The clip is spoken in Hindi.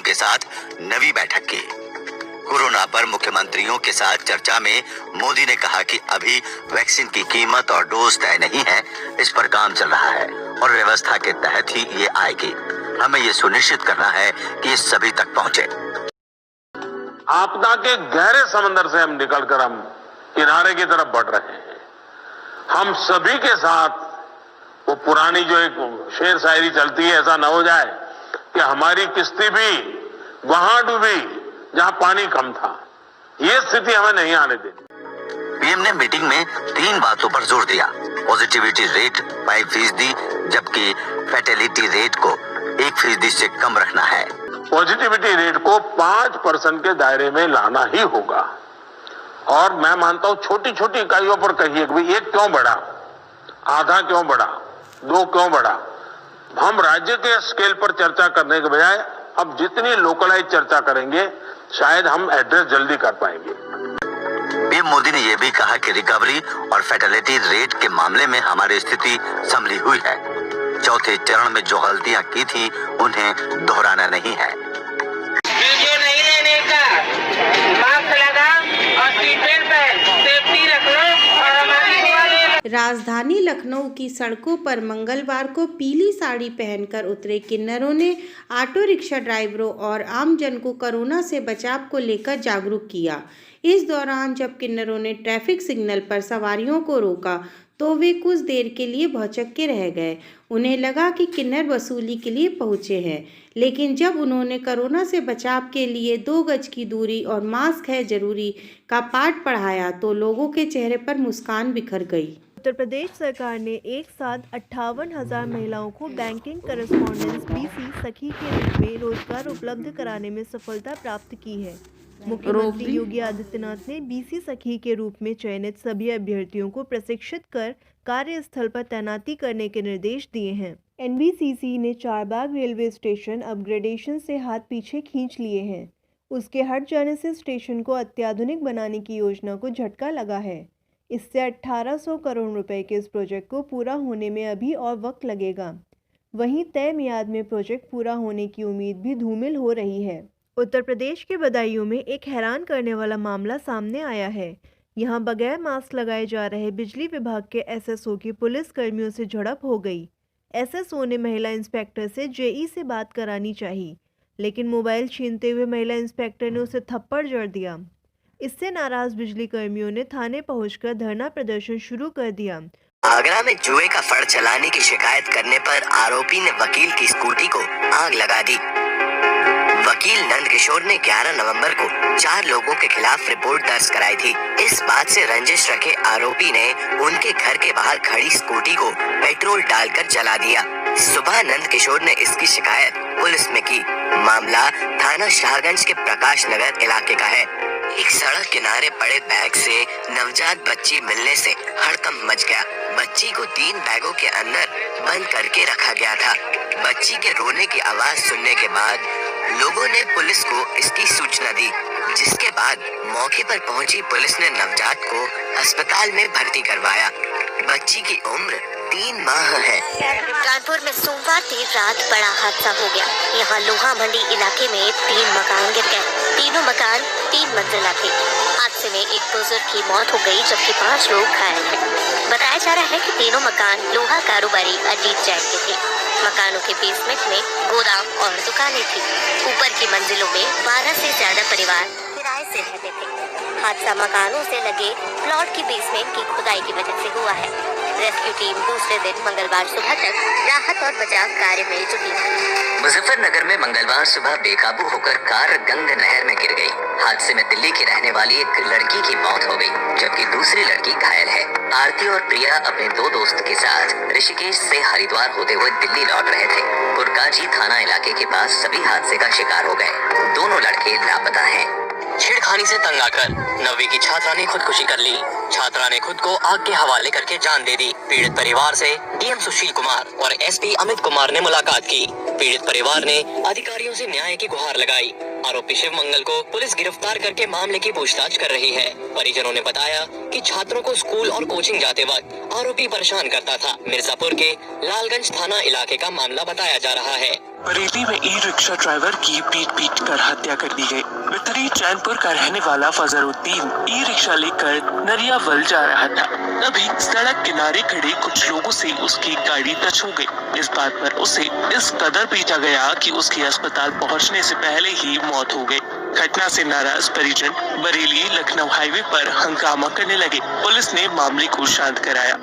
मंत्रियों के साथ नवी बैठक की। कोरोना पर मुख्यमंत्रियों के साथ चर्चा में मोदी ने कहा कि अभी वैक्सीन की कीमत और डोज तय नहीं है, इस पर काम चल रहा है और व्यवस्था के तहत ही ये आएगी। हमें ये सुनिश्चित करना है कि ये सभी तक पहुंचे। आपदा के गहरे समंदर से हम निकलकर हम किनारे की तरफ बढ़ रहे हैं। हम सभी के साथ वो पुरानी जो एक शेर शायरी चलती है, ऐसा न हो जाए कि हमारी किश्ती भी वहां डूबी जहां पानी कम था। ये स्थिति हमें नहीं आने देनी। पीएम ने मीटिंग में 3 बातों पर जोर दिया। पॉजिटिविटी रेट 5%, जबकि फैटेलिटी रेट को 1% से कम रखना है। पॉजिटिविटी रेट को 5% के दायरे में लाना ही होगा। और मैं मानता हूं छोटी छोटी इकाइयों पर कहिए कि भाई 1 क्यों बढ़ा, आधा क्यों बढ़ा, 2 क्यों बढ़ा। हम राज्य के स्केल पर चर्चा करने के बजाय अब जितनी लोकलाइज चर्चा करेंगे शायद हम एड्रेस जल्दी कर पाएंगे। पीएम मोदी ने यह भी कहा कि रिकवरी और फैटेलिटी रेट के मामले में हमारी स्थिति संभली हुई है। चौथे चरण में जो गलतियां की थी उन्हें दोहराना नहीं है। वीडियो नहीं लेने का, मास्क लगा और सीट बेल्ट पहन, सेफ्टी रख लो और हमारी दुआ ले लो। राजधानी लखनऊ की सड़कों पर मंगलवार को पीली साड़ी पहनकर उतरे किन्नरों ने ऑटो रिक्शा ड्राइवरों और आमजन को कोरोना से बचाव को लेकर जागरूक किया। इस दौरान जब किन्नरों ने ट्रैफिक सिग्नल पर सवारियों को रोका तो वे कुछ देर के लिए भौचक्के रह गए। उन्हें लगा कि किन्नर वसूली के लिए पहुंचे हैं, लेकिन जब उन्होंने कोरोना से बचाव के लिए 2 गज की दूरी और मास्क है जरूरी का पाठ पढ़ाया तो लोगों के चेहरे पर मुस्कान बिखर गई। उत्तर प्रदेश सरकार ने एक साथ 58,000 महिलाओं को बैंकिंग करस्पॉन्डेंस BC सखी के रूप में रोजगार उपलब्ध कराने में सफलता प्राप्त की है। मुख्यमंत्री योगी आदित्यनाथ ने BC सखी के रूप में चयनित सभी अभ्यर्थियों को प्रशिक्षित कर कार्यस्थल पर तैनाती करने के निर्देश दिए हैं। NBCC ने चारबाग रेलवे स्टेशन अपग्रेडेशन से हाथ पीछे खींच लिए हैं। उसके हट जाने से स्टेशन को अत्याधुनिक बनाने की योजना को झटका लगा है। इससे 1800 करोड़ रुपए के इस प्रोजेक्ट को पूरा होने में अभी और वक्त लगेगा। वहीं तय मियाद में प्रोजेक्ट पूरा होने की उम्मीद भी धूमिल हो रही है। उत्तर प्रदेश के बदायूं में एक हैरान करने वाला मामला सामने आया है। यहां बगैर मास्क लगाए जा रहे बिजली विभाग के SSO की पुलिस कर्मियों से झड़प हो गई। SSO ने महिला इंस्पेक्टर से JE से बात करानी चाहिए, लेकिन मोबाइल छीनते हुए महिला इंस्पेक्टर ने उसे थप्पड़ जड़ दिया। इससे नाराज बिजली कर्मियों ने थाने पहुंचकर धरना प्रदर्शन शुरू कर दिया। आगरा में जुए का फड़ चलाने की शिकायत करने पर आरोपी ने वकील की स्कूटी को आग लगा दी। वकील नंद किशोर ने 11 नवंबर को 4 लोगों के खिलाफ रिपोर्ट दर्ज कराई थी। इस बात से रंजिश रखे आरोपी ने उनके घर के बाहर खड़ी स्कूटी को पेट्रोल डालकर जला दिया। सुबह नंद किशोर ने इसकी शिकायत पुलिस में की। मामला थाना शाहगंज के प्रकाश नगर इलाके का है। एक सड़क किनारे पड़े बैग से नवजात बच्ची मिलने से हड़कंप मच गया। बच्ची को 3 बैगों के अंदर बंद करके रखा गया था। बच्ची के रोने की आवाज सुनने के बाद लोगों ने पुलिस को इसकी सूचना दी, जिसके बाद मौके पर पहुंची पुलिस ने नवजात को अस्पताल में भर्ती करवाया। बच्ची की उम्र 3 माह है। कानपुर में सोमवार देर रात बड़ा हादसा हो गया। यहाँ लोहा मंडी इलाके में 3 मकान गिर गए। तीनों मकान 3 मंजिला थे। हादसे में एक बुजुर्ग की मौत हो गई, जबकि 5 लोग घायल हैं। बताया जा रहा है कि तीनों मकान लोहा कारोबारी अजीत जैन के थे। मकानों के बेसमेंट में गोदाम और दुकानें थी। ऊपर की मंजिलों में 12 से ज्यादा परिवार किराए से रहते थे। हादसा मकानों से लगे प्लॉट की बेसमेंट की खुदाई की वजह से हुआ है। रेस्क्यू टीम दूसरे दिन मंगलवार सुबह तक राहत और बचाव कार्य में जुटी थी। मुजफ्फरनगर में मंगलवार सुबह बेकाबू होकर कार गंग नहर में गिर गई। हादसे में दिल्ली की रहने वाली एक लड़की की मौत हो गई, जबकि दूसरी लड़की घायल है। आरती और प्रिया अपने 2 दोस्त के साथ ऋषिकेश से हरिद्वार होते हुए दिल्ली लौट रहे थे। पुरकाजी थाना इलाके के पास सभी हादसे का शिकार हो गए। दोनों लड़के लापता हैं। छेड़खानी से तंग आकर 9वीं की छात्रा ने खुदकुशी कर ली। छात्रा ने खुद को आग के हवाले करके जान दे दी। पीड़ित परिवार से DM सुशील कुमार और SP अमित कुमार ने मुलाकात की। पीड़ित परिवार ने अधिकारियों से न्याय की गुहार लगाई। आरोपी शिव मंगल को पुलिस गिरफ्तार करके मामले की पूछताछ कर रही है। परिजनों ने बताया कि छात्रों को स्कूल और कोचिंग जाते वक्त आरोपी परेशान करता था। मिर्जापुर के लालगंज थाना इलाके का मामला बताया जा रहा है। बरेली में ई रिक्शा ड्राइवर की पीट कर हत्या कर दी गई। बितरी चैनपुर का रहने वाला फजरुद्दीन ई रिक्शा लेकर नरियावल जा रहा था। तभी सड़क किनारे खड़े कुछ लोगों से उसकी गाड़ी टच हो गई। इस बात पर उसे इस कदर पीटा गया कि उसकी अस्पताल पहुंचने से पहले ही मौत हो गई। घटना से नाराज परिजन बरेली लखनऊ हाईवे पर हंगामा करने लगे। पुलिस ने मामले को शांत कराया।